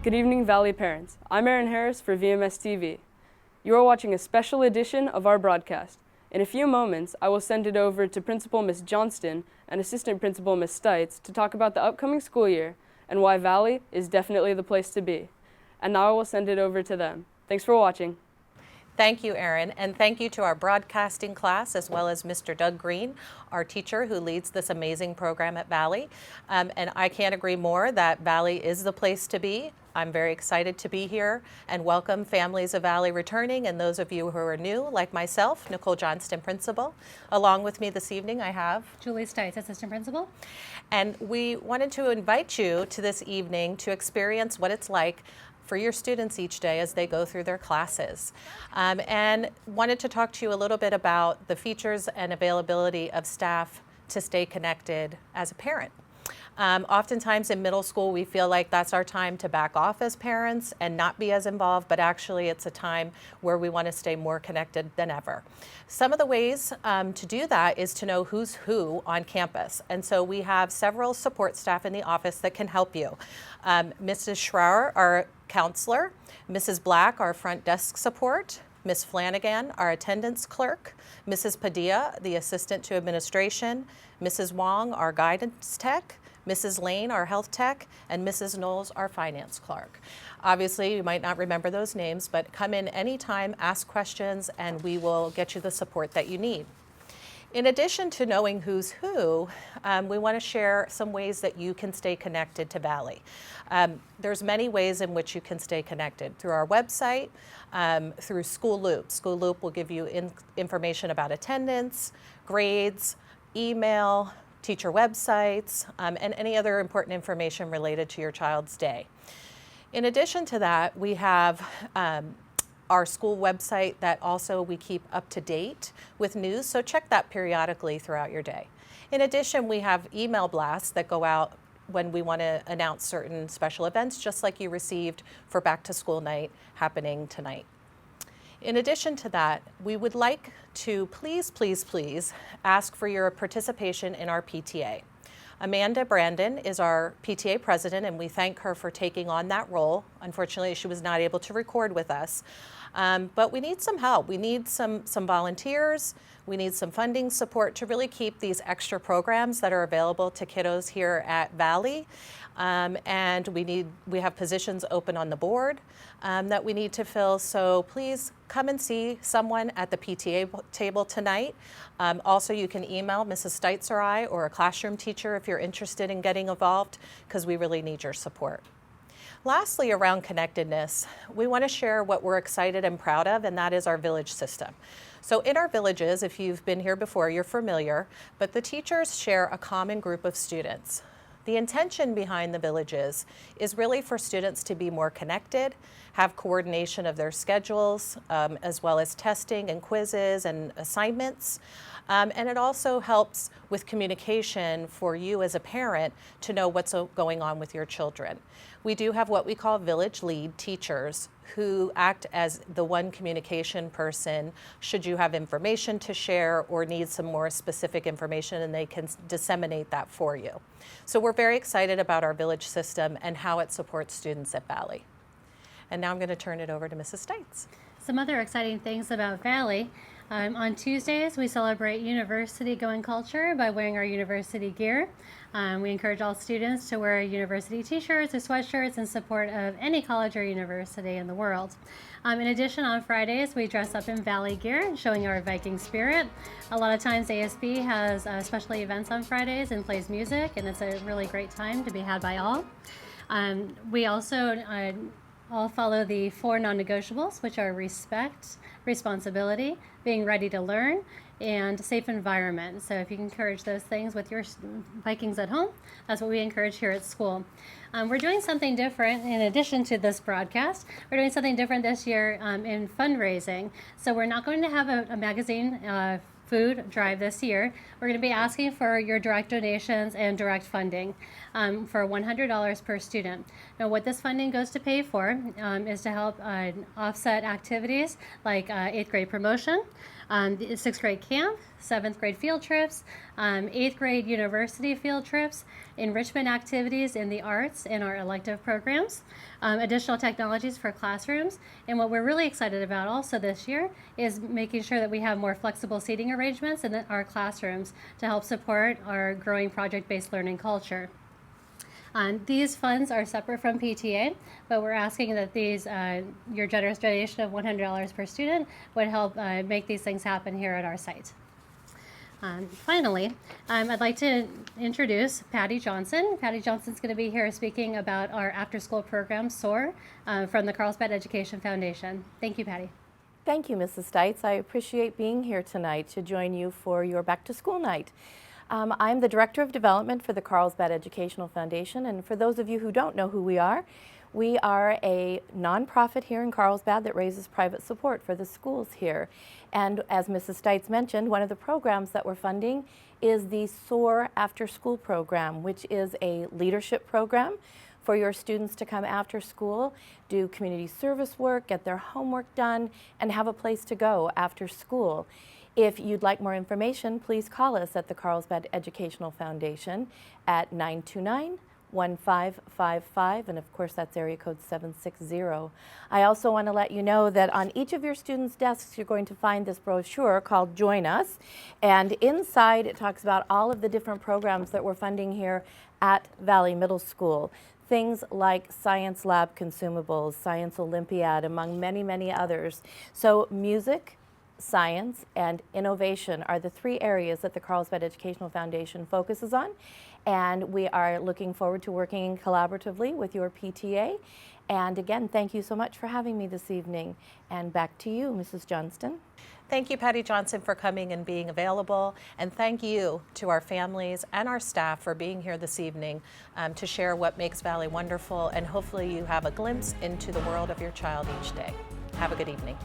Good evening, Valley parents. I'm Aaron Harris for VMS TV. You are watching a special edition of our broadcast. In a few moments, I will send it over to Principal Ms. Johnston and Assistant Principal Ms. Stites to talk about the upcoming school year and why Valley is definitely the place to be. And now I will send it over to them. Thanks for watching. Thank you, Aaron, and thank you to our broadcasting class, as well as Mr. Doug Green, our teacher who leads this amazing program at Valley. And I can't agree more that Valley is the place to be. I'm very excited to be here and welcome families of Valley returning and those of you who are new, like myself, Nicole Johnston, Principal. Along with me this evening, I have Julie Stites, Assistant Principal. And we wanted to invite you to this evening to experience what it's like for your students each day as they go through their classes. And wanted to talk to you a little bit about the features and availability of staff to stay connected as a parent. Oftentimes in middle school, we feel like that's our time to back off as parents and not be as involved, but actually it's a time where we want to stay more connected than ever. Some of the ways to do that is to know who's who on campus. And so we have several support staff in the office that can help you. Mrs. Schroer, our counselor, Mrs. Black, our front desk support, Ms. Flanagan, our attendance clerk, Mrs. Padilla, the assistant to administration, Mrs. Wong, our guidance tech, Mrs. Lane, our health tech, and Mrs. Knowles, our finance clerk. Obviously, you might not remember those names, but come in anytime, ask questions, and we will get you the support that you need. In addition to knowing who's who, we want to share some ways that you can stay connected to Valley. There's many ways in which you can stay connected. Through our website, through School Loop. School Loop will give you information about attendance, grades, email, teacher websites, and any other important information related to your child's day. In addition to that, we have our school website that also we keep up to date with news, so check that periodically throughout your day. In addition, we have email blasts that go out when we want to announce certain special events, just like you received for Back to School Night happening tonight. In addition to that, we would like to please ask for your participation in our PTA. Amanda Brandon is our PTA president, and we thank her for taking on that role. Unfortunately, she was not able to record with us. But we need some help. We need some volunteers. We need some funding support to really keep these extra programs that are available to kiddos here at Valley. And we have positions open on the board that we need to fill. So please come and see someone at the PTA table tonight. Also, you can email Mrs. Stites or I, or a classroom teacher if you're interested in getting involved, because we really need your support. Lastly, around connectedness, we want to share what we're excited and proud of, and that is our village system. So in our villages, if you've been here before, you're familiar, but the teachers share a common group of students. The intention behind the villages is really for students to be more connected, have coordination of their schedules, as well as testing and quizzes and assignments. And it also helps with communication for you as a parent to know what's going on with your children. We do have what we call village lead teachers who act as the one communication person should you have information to share or need some more specific information, and they can disseminate that for you. So we're very excited about our village system and how it supports students at Valley. And now I'm going to turn it over to Mrs. Stites. Some other exciting things about Valley. On Tuesdays, we celebrate university-going culture by wearing our university gear. We encourage all students to wear university t-shirts or sweatshirts in support of any college or university in the world. In addition, on Fridays, we dress up in Valley gear, showing our Viking spirit. A lot of times, ASB has special events on Fridays and plays music, and it's a really great time to be had by all. We also all follow the 4 non-negotiables, which are respect, responsibility, being ready to learn, and safe environment. So if you can encourage those things with your Vikings at home, that's what we encourage here at school. We're doing something different in addition to this broadcast. We're doing something different this year in fundraising. So we're not going to have a magazine food drive this year. We're going to be asking for your direct donations and direct funding for $100 per student. Now, what this funding goes to pay for is to help offset activities like 8th grade promotion, 6th grade camp, 7th grade field trips, 8th grade university field trips, enrichment activities in the arts in our elective programs. additional technologies for classrooms. And what we're really excited about also this year is making sure that we have more flexible seating arrangements in our classrooms to help support our growing project-based learning culture. These funds are separate from PTA, but we're asking that your generous donation of $100 per student would help make these things happen here at our site. Finally, I'd like to introduce Patty Johnson. Patty Johnson's going to be here speaking about our after-school program, SOAR, from the Carlsbad Education Foundation. Thank you, Patty. Thank you, Mrs. Stites. I appreciate being here tonight to join you for your back-to-school night. I'm the Director of Development for the Carlsbad Educational Foundation, and for those of you who don't know who we are a nonprofit here in Carlsbad that raises private support for the schools here. And as Mrs. Stites mentioned, one of the programs that we're funding is the SOAR After School program, which is a leadership program for your students to come after school, do community service work, get their homework done, and have a place to go after school. If you'd like more information, please call us at the Carlsbad Educational Foundation at 929-1555, and of course that's area code 760. I also want to let you know that on each of your students' desks you're going to find this brochure called Join Us, and inside it talks about all of the different programs that we're funding here at Valley Middle School. Things like science lab consumables, Science Olympiad, among many, many others. So music, science, and innovation are the three areas that the Carlsbad Educational Foundation focuses on, and we are looking forward to working collaboratively with your PTA. And again, thank you so much for having me this evening. And back to you, Mrs. Johnston. Thank you, Patty Johnson, for coming and being available, and thank you to our families and our staff for being here this evening to share what makes Valley wonderful, and hopefully you have a glimpse into the world of your child each day. Have a good evening.